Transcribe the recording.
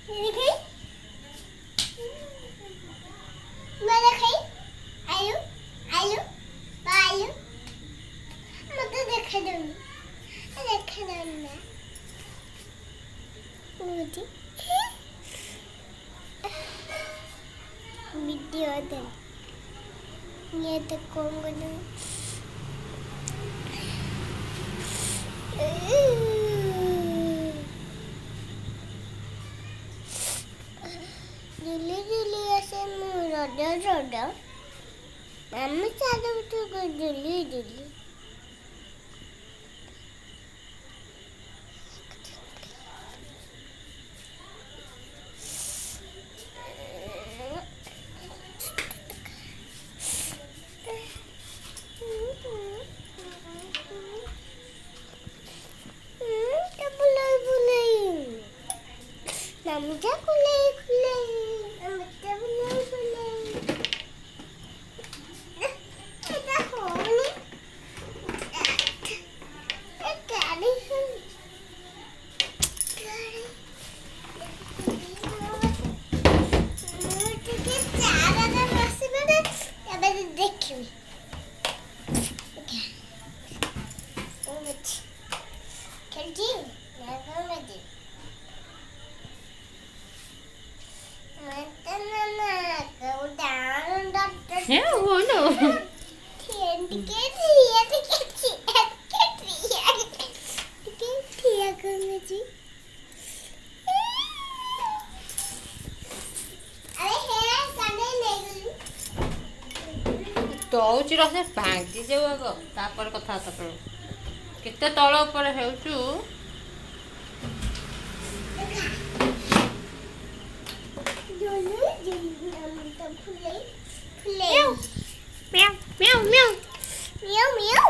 Video then. Near the Congo. Juli ऐसे रोडा mummy चालू तो जुली मम्मी जा खुले Yeah, oh no. ଦଉଛି ରହ ଭାଙ୍ଗି ଯାଉ ଆଗ ତାପରେ କଥାବାର୍ତ୍ତା କର କେତେ ତଳ ଉପରେ ହେଉଛୁ